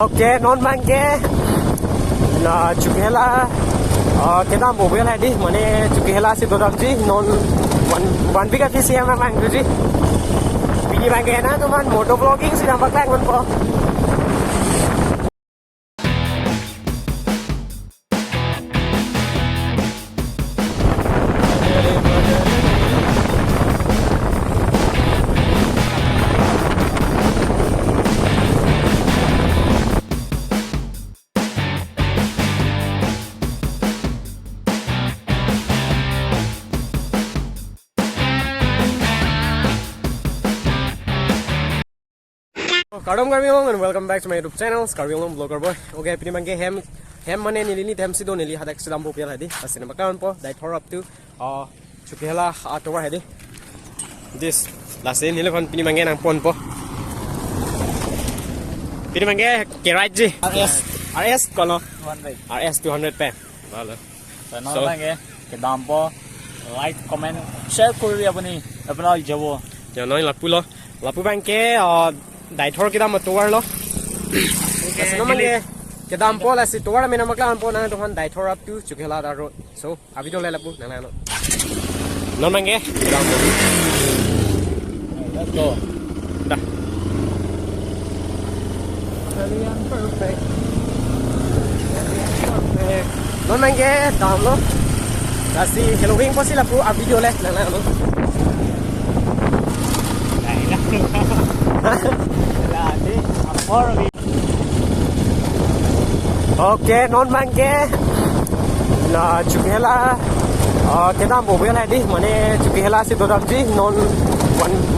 Oke, non mangke na Chokihola kita mobil hai di mane Chokihola si dodam ji non one big office ya mang ji bini mangke na teman moto vlogging sedang pakai man po. Karbi and welcome back to my YouTube channel, Karbi Vlogger Boy. Okay, pini mangke ham mane nili tem sido nili hadak sedang popel hadi. Asine makan po Deithor up to Chokihola atowar hadi. This last nili kon pini mangke nang pon po. Pini mangke kerai ji RS kono 200 RS 200 pe. Vale. So mangke ke dam po like comment share kuri apni apna jabo. Janoi lapu mangke Deithor kita matuar lo. Kasi naman ke dampo la si tuar mina maklan po na tuhan Deithor up to Chokihola road. So, abi do lela po na no. Non mangge. Let's go. Da. Perfect. Non mangge dam lo. Kasi Halloween po sila po abi do le na no. Oke, non mangke na Chokihola kita mobil hai di mane Chokihola si dodam ji non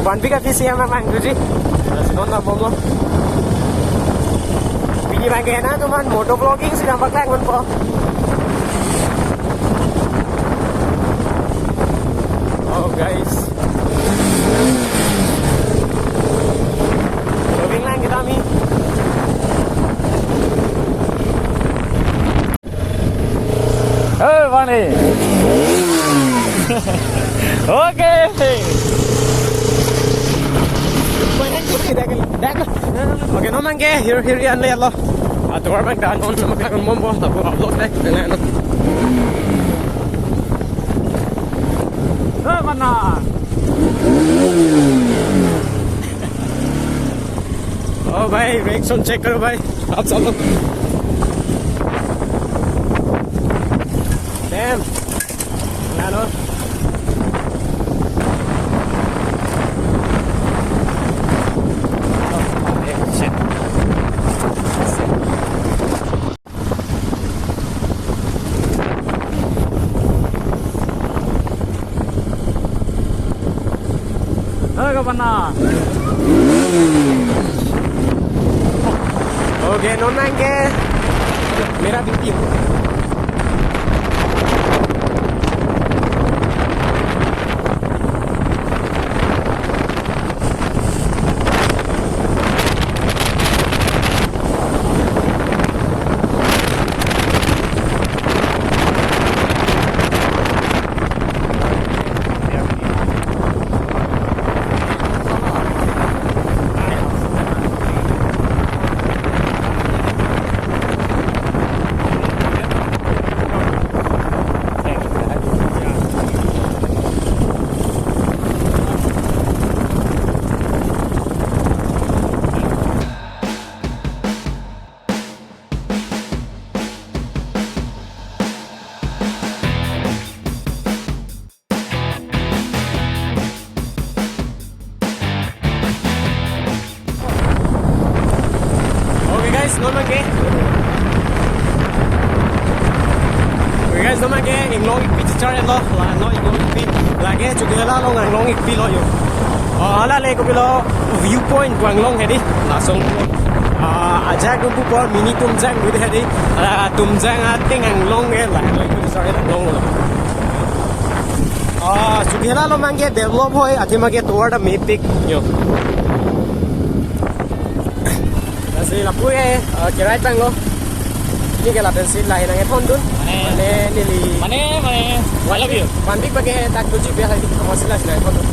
one big office ya mang ji non na bom lo bini mangke na teman moto vlogging sedang pakai man po. Oh guys, vlogging lang kita mi. Hey, Vani. Okay. Okay, no mangke here yan le lo. Atowar bang dan on makakon mombo tapo upload le na. Hey, mana? Oh भाई reaction check करो भाई आप चलो. Damn. Lalo. Shit. Hey, kapana. Okay, non mangke. Mera video. Non mangke. Okay guys, non mangke Anglong bijoy lo la no Anglong pi lagi Chokihola lo Anglong pi lo yo. Ala le ko bilo viewpoint ko Anglong hedi langsung aja ko po mini tumjang gud hedi tumjang ating Anglong e la bijoy Anglong lo. Chokihola lo mangke develop hoy athimage toward a mapik yo. Kasi lapu kerai bang lo. Ini ke lapen sin lain ang ethon dun. Mane nili. Mane. I love you. Pandik bagi tak tuji biasa di kamasila sila ethon dun.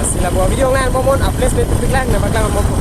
Asila buat video ngan momon upload di topik lain na bakal momon.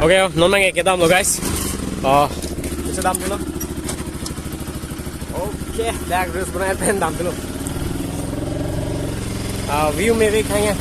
Ok không? Nó mang cái đam rồi guys. Bisa dam dulu. Ok, dah terus benar pen dam dulu. View में भी खाएंगे.